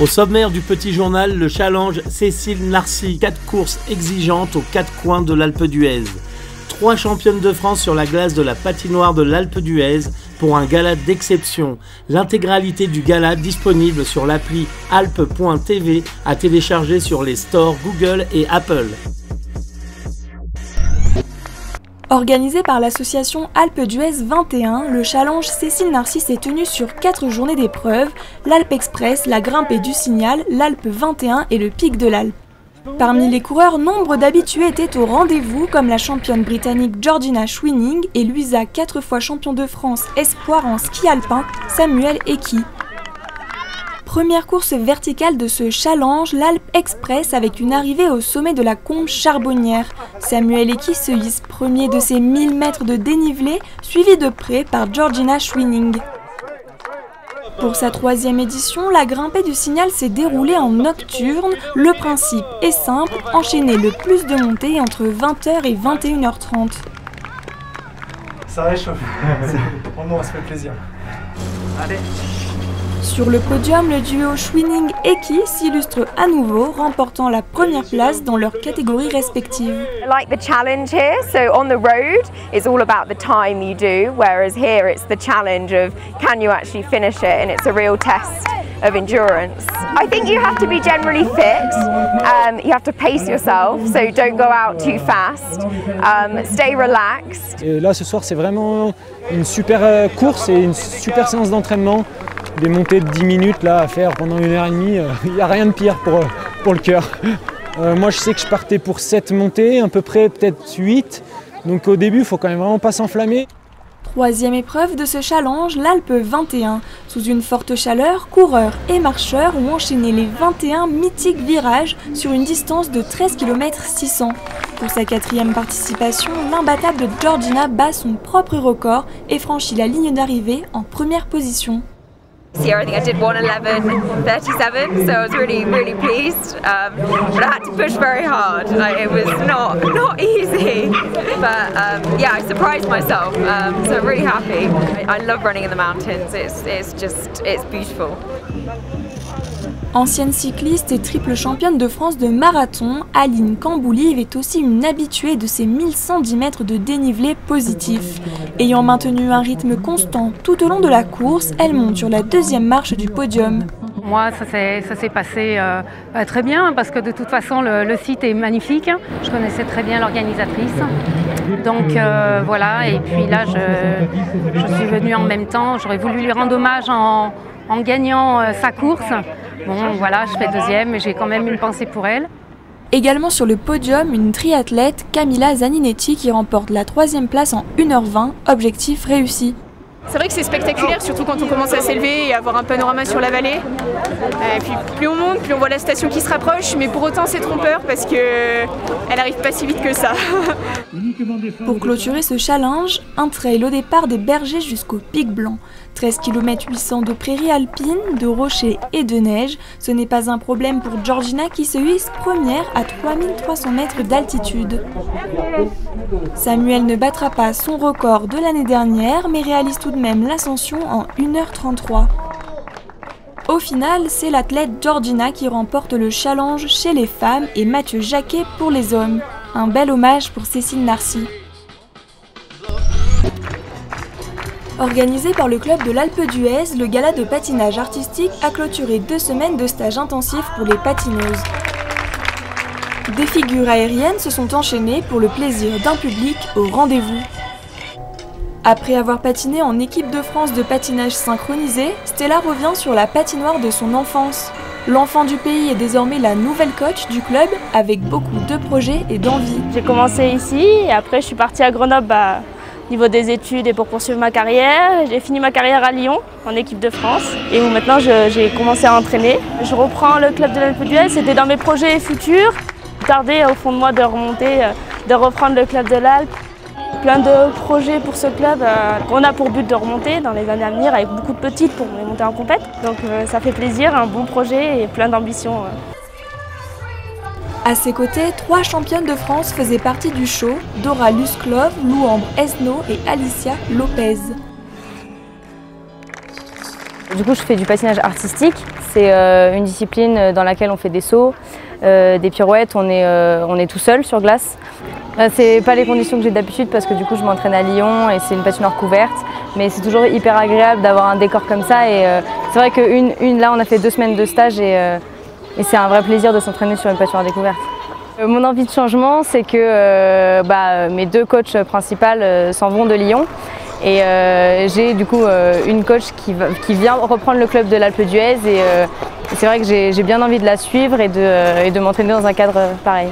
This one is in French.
Au sommaire du petit journal, le challenge Cécile Narcy. 4 courses exigeantes aux 4 coins de l'Alpe d'Huez. 3 championnes de France sur la glace de la patinoire de l'Alpe d'Huez pour un gala d'exception. L'intégralité du gala disponible sur l'appli alpe.tv à télécharger sur les stores Google et Apple. Organisé par l'association Alpe d'Huez 21, le challenge Cécile Narcy s'est tenu sur 4 journées d'épreuves, l'Alpe Express, la Grimpée du Signal, l'Alpe 21 et le Pic de l'Alpe. Parmi les coureurs, nombre d'habitués étaient au rendez-vous, comme la championne britannique Georgina Schwinning et Luisa, 4 fois champion de France espoir en ski alpin, Samuel Eki. Première course verticale de ce challenge, l'Alpe Express avec une arrivée au sommet de la combe charbonnière. Samuel Eki se hisse premier de ses 1000 mètres de dénivelé, suivi de près par Georgina Schwinning. Pour sa 3e édition, la Grimpée du Signal s'est déroulée en nocturne. Le principe est simple, enchaîner le plus de montées entre 20h et 21h30. Ça réchauffe, vraiment on se fait plaisir. Allez. Sur le podium, le duo Schwinning-Eki s'illustre à nouveau, remportant la première place dans leurs catégories respectives. I like the challenge here, so on the road it's all about the time you do, whereas here it's the challenge of can you actually finish it, and it's a real test of endurance. I think you have to be generally fit, you have to pace yourself, so don't go out too fast, stay relaxed. Et là ce soir c'est vraiment une super course et une super séance d'entraînement. Des montées de 10 minutes là, à faire pendant 1h30, il n'y a rien de pire pour le cœur. Moi je sais que je partais pour 7 montées, à peu près peut-être 8, donc au début il ne faut quand même vraiment pas s'enflammer. 3e épreuve de ce challenge, l'Alpe 21. Sous une forte chaleur, coureurs et marcheurs ont enchaîné les 21 mythiques virages sur une distance de 13 km 600. Pour sa 4e participation, l'imbattable Georgina bat son propre record et franchit la ligne d'arrivée en première position. This year I think I did 1:11:37, so I was really pleased. But I had to push very hard. It was not easy, but yeah, I surprised myself. So I'm really happy. I love running in the mountains. It's beautiful. Ancienne cycliste et triple championne de France de marathon, Aline Camboulive est aussi une habituée de ses 1110 mètres de dénivelé positif. Ayant maintenu un rythme constant tout au long de la course, elle monte sur la 2e marche du podium. Moi, ça s'est passé très bien parce que de toute façon, le site est magnifique. Je connaissais très bien l'organisatrice. Donc voilà, et puis là, je suis venue en même temps. J'aurais voulu lui rendre hommage en gagnant sa course. Bon, voilà, je fais 2e, mais j'ai quand même une pensée pour elle. Également sur le podium, une triathlète, Camilla Zaninetti, qui remporte la 3e place en 1h20, objectif réussi. C'est vrai que c'est spectaculaire, surtout quand on commence à s'élever et avoir un panorama sur la vallée. Et puis plus on monte, plus on voit la station qui se rapproche, mais pour autant c'est trompeur parce qu'elle n'arrive pas si vite que ça. Pour clôturer ce challenge, un trail au départ des Bergers jusqu'au Pic Blanc. 13 km 800 de prairies alpines, de rochers et de neige. Ce n'est pas un problème pour Georgina qui se hisse première à 3300 mètres d'altitude. Samuel ne battra pas son record de l'année dernière, mais réalise tout de même l'ascension en 1h33. Au final, c'est l'athlète Georgina qui remporte le challenge chez les femmes et Mathieu Jacquet pour les hommes. Un bel hommage pour Cécile Narcy. Organisé par le club de l'Alpe d'Huez, le gala de patinage artistique a clôturé 2 semaines de stage intensif pour les patineuses. Des figures aériennes se sont enchaînées pour le plaisir d'un public au rendez-vous. Après avoir patiné en équipe de France de patinage synchronisé, Stella revient sur la patinoire de son enfance. L'enfant du pays est désormais la nouvelle coach du club, avec beaucoup de projets et d'envie. J'ai commencé ici et après je suis partie à Grenoble au niveau des études et pour poursuivre ma carrière. J'ai fini ma carrière à Lyon en équipe de France et où maintenant j'ai commencé à entraîner. Je reprends le club de l'Alpe d'Huez, c'était dans mes projets futurs. Tardé au fond de moi de remonter, de reprendre le club de l'Alpe. Plein de projets pour ce club. On a pour but de remonter dans les années à venir avec beaucoup de petites pour les monter en compète. Donc ça fait plaisir, un bon projet et plein d'ambition. À ses côtés, 3 championnes de France faisaient partie du show, Dora Lusklov, Louambre Esno et Alicia Lopez. Du coup, je fais du patinage artistique. c'est une discipline dans laquelle on fait des sauts, des pirouettes, on est tout seul sur glace. C'est pas les conditions que j'ai d'habitude parce que du coup je m'entraîne à Lyon et c'est une patinoire couverte, mais c'est toujours hyper agréable d'avoir un décor comme ça et c'est vrai que là on a fait 2 semaines de stage et c'est un vrai plaisir de s'entraîner sur une patinoire découverte. Mon envie de changement, c'est que mes 2 coachs principales s'en vont de Lyon et j'ai du coup une coach qui vient reprendre le club de l'Alpe d'Huez et c'est vrai que j'ai bien envie de la suivre et de m'entraîner dans un cadre pareil.